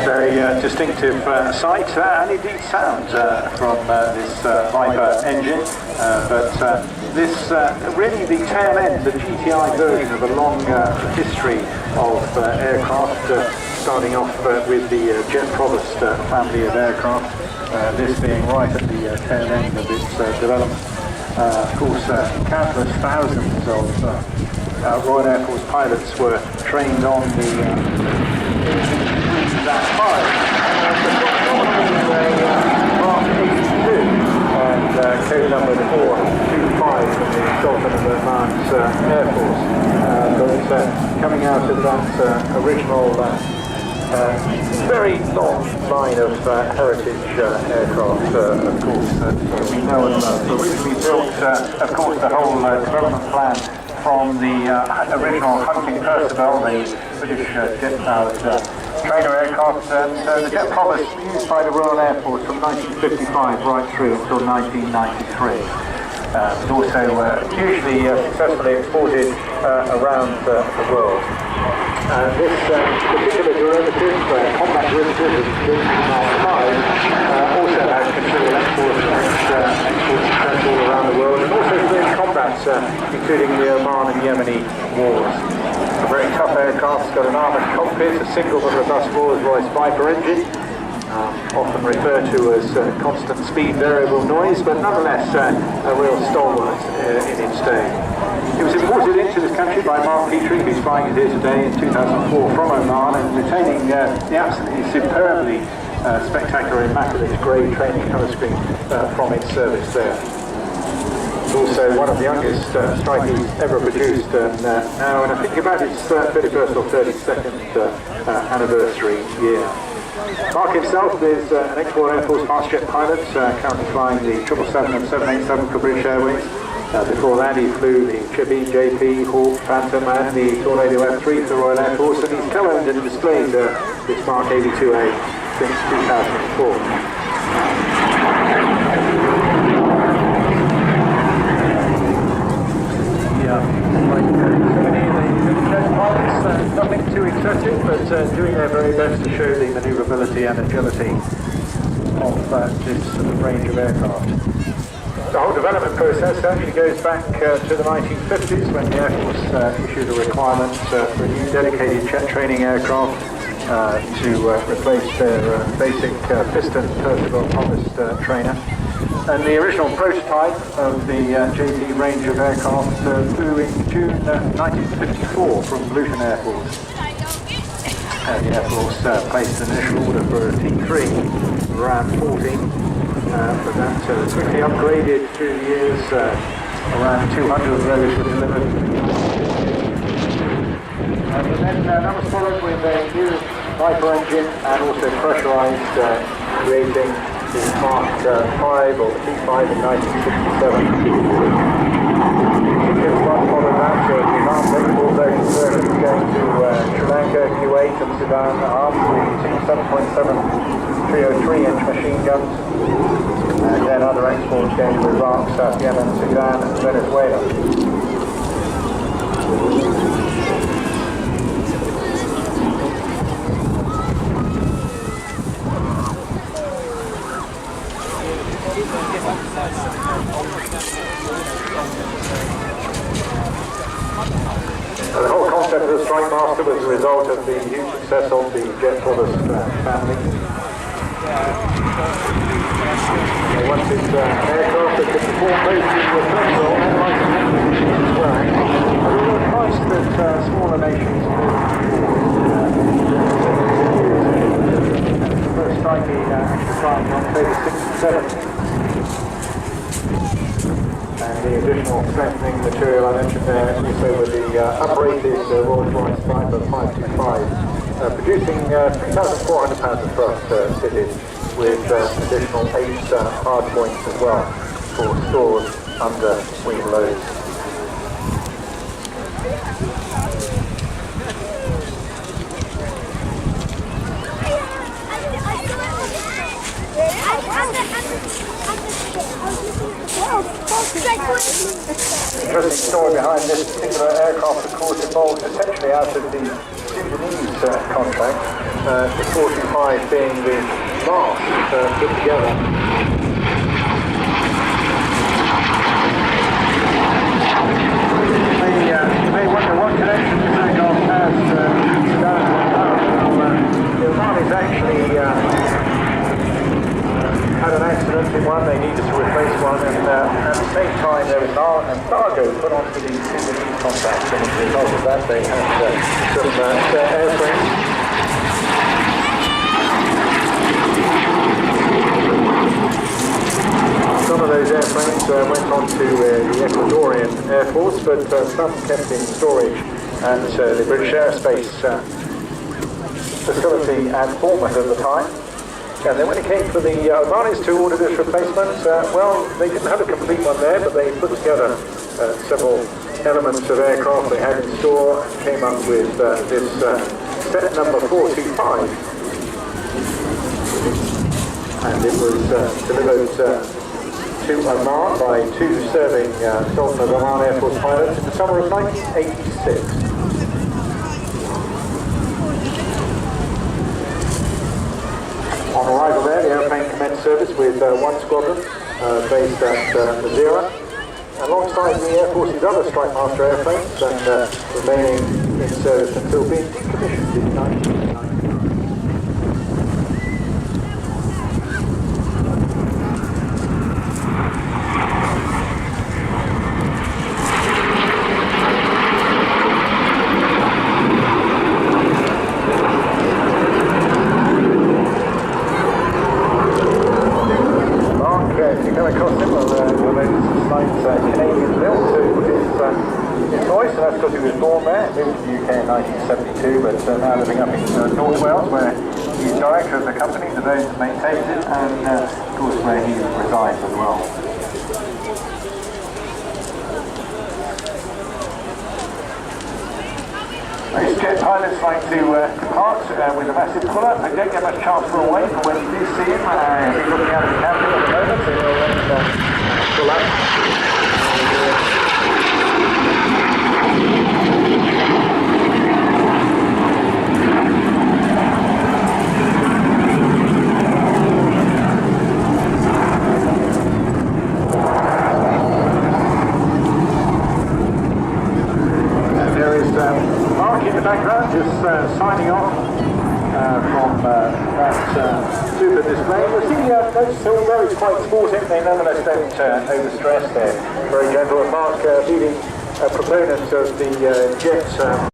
Very distinctive sight and indeed sound from this Viper engine, but this really the tail end, the GTI version of a long history of aircraft, starting off with the Jet Provost family of aircraft, this being right at the tail end of its development. Of course, countless thousands of Royal Air Force pilots were trained on the BAc 82 and code number 425 from the Sultan of Oman's Air Force. But coming out of that original very long line of heritage aircraft, of course, that we know and love. Originally built, of course, the whole development plan from the original Hunting Percival, the British jet-powered trainer aircraft, and the Jet Provost used by the Royal Air Force from 1955 right through until 1993. But also hugely successfully exported around the world. This particular derivative, combat derivative of the Mark 5, also has considerable export success all around the world, and also doing combats, including the Oman and Yemeni wars. A very tough aircraft, it's got an armoured cockpit, a single but robust Rolls-Royce Viper engine, often referred to as constant speed variable noise, but nonetheless a real stalwart in its day. It was imported into this country by Mark Petrie, who's flying it here today in 2004 from Oman, and retaining the absolutely superbly spectacular immaculate grey training colour screen from its service there. It's also one of the youngest strikers ever produced now, and I think about its 31st or 32nd anniversary year. Mark himself is an ex-Royal Air Force fast jet pilot, currently flying the 777 and 787 for British Airways. Before that he flew the Chibi, JP, Hawk, Phantom and the Tornado F3 for the Royal Air Force, and he's co-owned and displayed this BAc MK82A since 2004. Nothing too excessive, but doing their very best to show the manoeuvrability and agility of this range of aircraft. The whole development process actually goes back to the 1950s, when the Air Force issued a requirement for a new dedicated jet training aircraft to replace their basic piston Percival Provost trainer. And the original prototype of the JT range of aircraft flew in June 1954 from Luton Air Force. The Air Force placed an initial order for a T3 around 14, but that quickly upgraded through the years. Around 200 of those were delivered. But then that was followed with a new Viper engine and also pressurized, creating the Mark 5 or the T5 in 1967. Just one followed that, the advanced export version going to Sri Lanka, Kuwait and Sudan, armed with two 7.7 303-inch machine guns, and then other exports going to Iraq, South Yemen, Sudan and Venezuela. The whole concept of the strikemaster was a result of the huge success of the Jet Provost family. Once it's an aircraft that can perform both the Percival and as well. We were advised that smaller nations the first striking actually flying on October 6 and 7. And the additional strengthening material I mentioned there, also with the uprated Rolls-Royce Viper 525, producing 3,400 pounds of thrust fitted with additional 8 hard points as well for stores under wing loads. Interesting story behind this particular aircraft, of course, involves essentially out of the Sudanese contract, the 45 being the last put together. You may wonder what connection this aircraft has to Sudan. The Omanis actually had an accident in one, they needed to replace one, and at the same time there was an embargo put onto the Sudanese contract, and as a result of that they had some airframes. Some of those airframes went on to the Ecuadorian Air Force, but some kept in storage at the British Aerospace facility at Bournemouth at the time. And then when it came for the Omanis to order this replacement, well, they didn't have a complete one there, but they put together several elements of aircraft they had in store and came up with this set number 425. And it was delivered to Oman by two serving Sultan of Oman Air Force pilots in the summer of 1986. On arrival there, the airplane commenced service with one squadron based at Madeira, alongside the Air Force's other strikemaster airplanes, and remaining in service until being decommissioned in 1989. Because he was born there, moved to the UK in 1972, but now living up in North Wales, where he's director of the company, the that maintains it, and of course where he resides as well. These jet pilots like to depart with a massive puller. They don't get much chance for a wave, but when you do see him, he'll be looking out of the cabin at the moment, so he'll pull up. In the background, just signing off from that super display. You'll see notice although it's quite sporting, they nonetheless don't overstress. They're very gentle. Mark, leading proponent of the jet